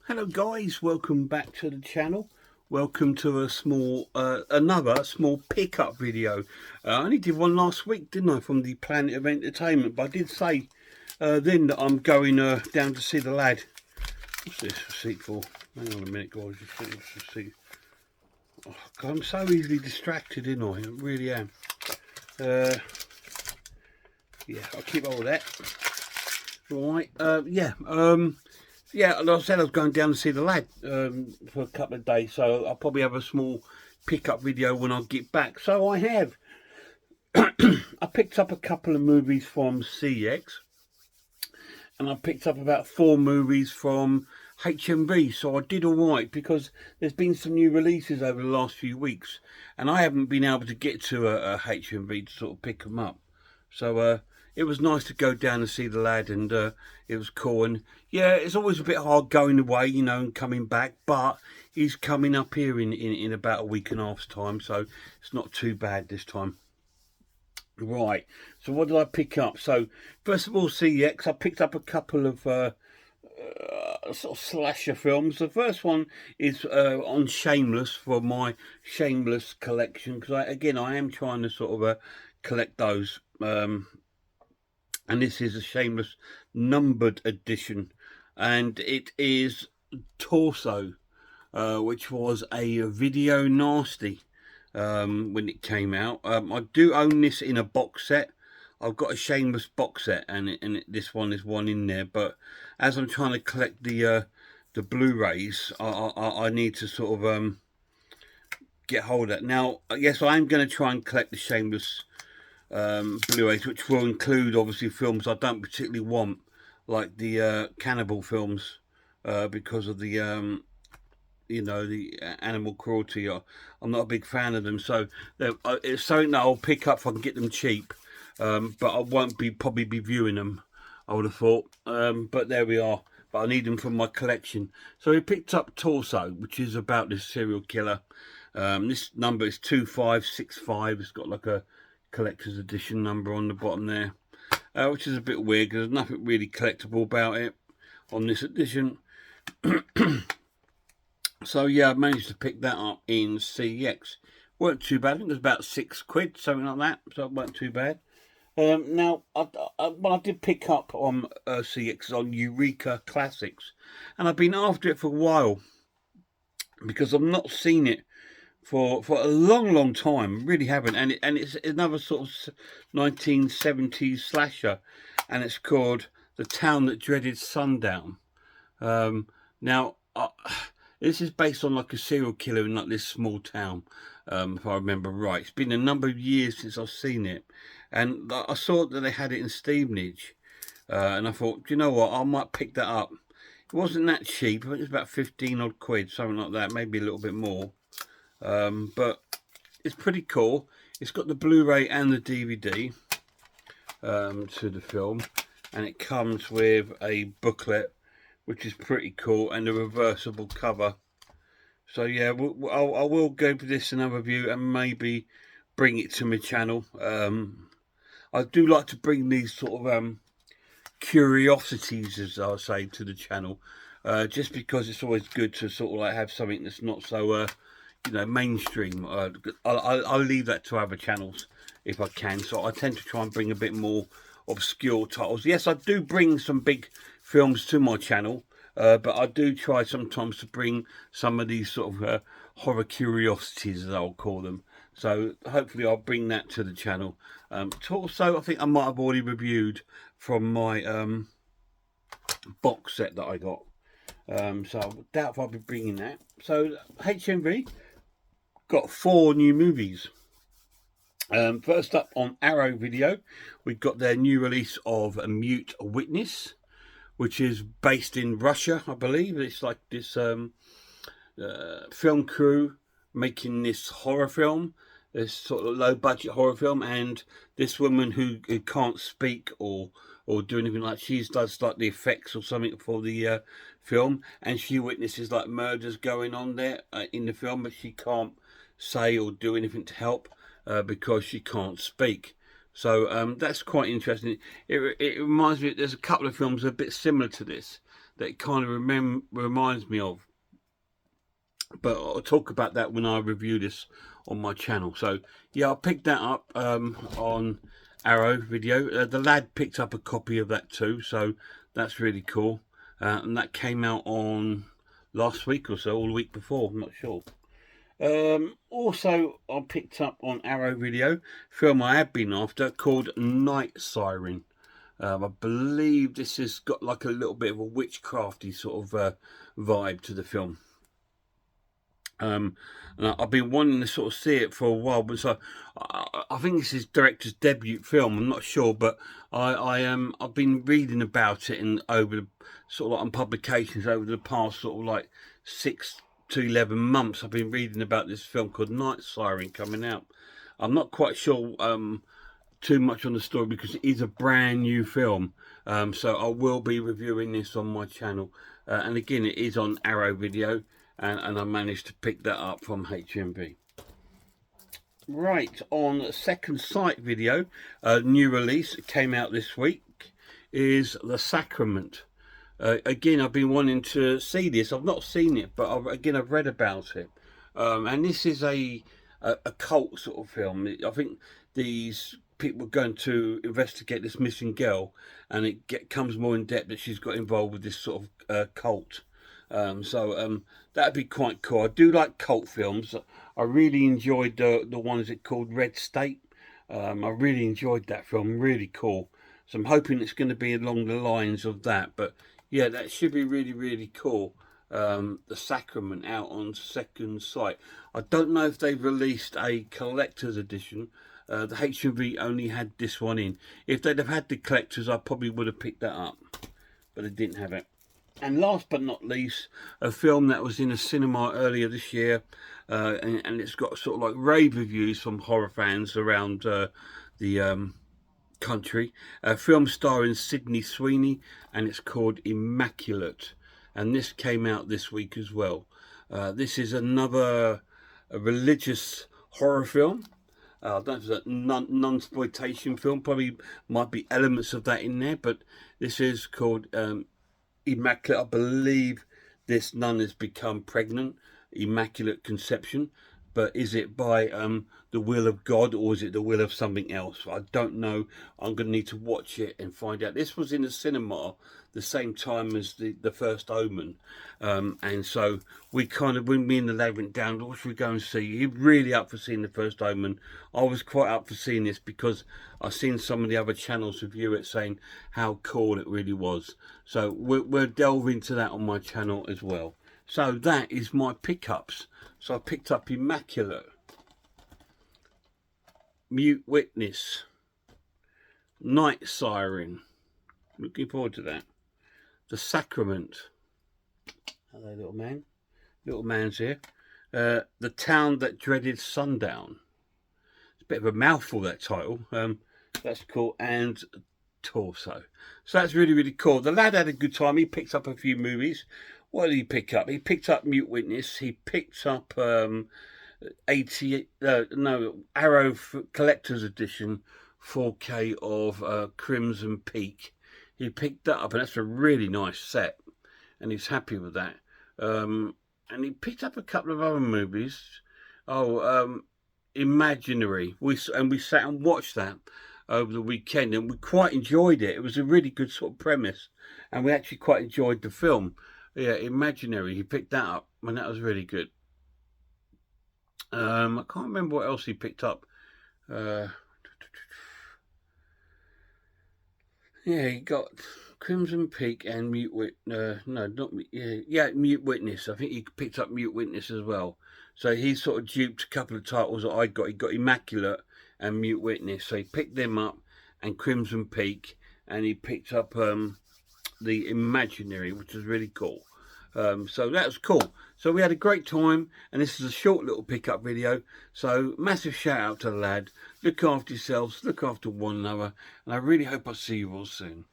Hello guys, welcome back to the channel. Welcome to another small pickup video. I only did one last week, didn't I, from the Planet of Entertainment, but I did say then that I'm going down to see the lad. What's this receipt for? Hang on a minute guys, just see this receipt. Oh, God, I'm so easily distracted, isn't I? I really am. Yeah, I'll keep all that. Right, yeah, like I said, I was going down to see the lad for a couple of days, so I'll probably have a small pickup video when I get back. So I have. I picked up a couple of movies from CX, and I picked up about 4 movies from HMV, so I did all right because there's been some new releases over the last few weeks, and I haven't been able to get to a HMV to sort of pick them up. So it was nice to go down and see the lad, and it was cool. And yeah, it's always a bit hard going away, you know, and coming back, but he's coming up here in about a week and a half's time, so it's not too bad this time. Right, so what did I pick up? So first of all, CX, I picked up a couple of sort of slasher films. The first one is on Shameless, for my Shameless collection, because I am trying to sort of collect those. And this is a Shameless numbered edition, and it is Torso, which was a video nasty when it came out. I do own this in a box set. I've got a Shameless box set, and this one is one in there. But as I'm trying to collect the Blu-rays, I need to sort of get hold of it. Now, yes, I am going to try and collect the Shameless Blu-rays, which will include obviously films I don't particularly want, like the cannibal films, because of the you know, the animal cruelty. I'm not a big fan of them, so it's something that I'll pick up if I can get them cheap, but I won't probably be viewing them, I would have thought. But there we are. But I need them for my collection. So we picked up Torso, which is about this serial killer. This number is 2565. It's got like a collector's edition number on the bottom there, which is a bit weird because there's nothing really collectible about it on this edition. So yeah, I managed to pick that up in CX. Weren't too bad. I think it was about £6, something like that. So it weren't too bad. Now, I did pick up on CX on Eureka Classics, and I've been after it for a while because I've not seen it for a long time. Really haven't. And it's another sort of 1970s slasher, and it's called The Town That Dreaded Sundown. Now, this is based on like a serial killer in like this small town, if I remember right. It's been a number of years since I've seen it, and I saw that they had it in Stevenage, and I thought, you know what, I might pick that up. It wasn't that cheap. I think it was about 15 odd quid, something like that, maybe a little bit more. But it's pretty cool. It's got the Blu-ray and the DVD to the film, and it comes with a booklet, which is pretty cool, and a reversible cover. So yeah, I will go for this another view and maybe bring it to my channel. I do like to bring these sort of curiosities, as I say, to the channel, just because it's always good to sort of like have something that's not so you know, mainstream. I'll leave that to other channels if I can, so I tend to try and bring a bit more obscure titles. Yes, I do bring some big films to my channel, but I do try sometimes to bring some of these sort of horror curiosities, as I'll call them. So hopefully I'll bring that to the channel. Also, I think I might have already reviewed from my box set that I got. So I doubt if I'll be bringing that. So HMV got 4 new movies. First up on Arrow Video, we've got their new release of A Mute Witness, which is based in Russia, I believe. It's like this film crew making this horror film, this sort of low budget horror film, and this woman who can't speak or do anything, like she does like the effects or something for the film, and she witnesses like murders going on there in the film, but she can't say or do anything to help because she can't speak. So that's quite interesting. It reminds me, there's a couple of films a bit similar to this that it kind of reminds me of. But I'll talk about that when I review this on my channel. So yeah, I picked that up on Arrow Video. The lad picked up a copy of that too, so that's really cool. And that came out on last week or so, or the week before, I'm not sure. Also, I picked up on Arrow Video a film I have been after called Night Siren. I believe this has got like a little bit of a witchcrafty sort of vibe to the film. And I've been wanting to sort of see it for a while, but so I think this is director's debut film. I'm not sure, but I've been reading about it in over the sort of like on publications over the past sort of like 6 to 11 months. I've been reading about this film called Night Siren coming out. I'm not quite sure too much on the story because it is a brand new film. So I will be reviewing this on my channel, and again, it is on Arrow Video. And I managed to pick that up from Hmv. Right, on Second Sight Video, a new release came out this week, is The Sacrament. Again, I've been wanting to see this. I've not seen it, but I've read about it. And this is a cult sort of film. I think these people are going to investigate this missing girl, and it comes more in depth that she's got involved with this sort of cult. That'd be quite cool. I do like cult films. I really enjoyed the ones it called Red State. I really enjoyed that film. Really cool. So I'm hoping it's going to be along the lines of that. But yeah, that should be really, really cool. The Sacrament out on Second Sight. I don't know if they've released a collector's edition. The Hmv only had this one in. If they'd have had the collectors, I probably would have picked that up. But they didn't have it. And last but not least, a film that was in a cinema earlier this year, and it's got sort of like rave reviews from horror fans around the country. A film starring Sydney Sweeney, and it's called Immaculate. And this came out this week as well. This is another religious horror film. I don't know if it's a non-exploitation film. Probably might be elements of that in there, but this is called Immaculate. I believe this nun has become pregnant, Immaculate Conception, but is it by the will of God, or is it the will of something else? I don't know. I'm going to need to watch it and find out. This was in the cinema the same time as the first Omen, and so we kind of, when me and the lad went down, what should we go and see? He really up for seeing the first Omen. I was quite up for seeing this because I've seen some of the other channels review it, saying how cool it really was. So we'll delve into that on my channel as well. So that is my pickups. So I picked up Immaculate, Mute Witness, Night Siren, looking forward to that, The Sacrament, hello little man, little man's here, The Town That Dreaded Sundown, it's a bit of a mouthful, that title, that's cool, and Torso. So that's really, really cool. The lad had a good time. He picked up a few movies. What did he pick up? He picked up Mute Witness. He picked up Arrow Collector's Edition 4K of Crimson Peak. He picked that up, and that's a really nice set, and he's happy with that. And he picked up a couple of other movies. Imaginary. We sat and watched that over the weekend, and we quite enjoyed it. It was a really good sort of premise, and we actually quite enjoyed the film. Yeah, Imaginary, he picked that up, and that was really good. I can't remember what else he picked up. Yeah, he got Crimson Peak and Mute Witness. No, not Mute Witness. I think he picked up Mute Witness as well. So he sort of duped a couple of titles that I got. He got Immaculate and Mute Witness. So he picked them up, and Crimson Peak, and he picked up the Imaginary, which is really cool. So that was cool. So we had a great time, and this is a short little pickup video. So massive shout out to the lad. Look after yourselves, look after one another, and I really hope I see you all soon.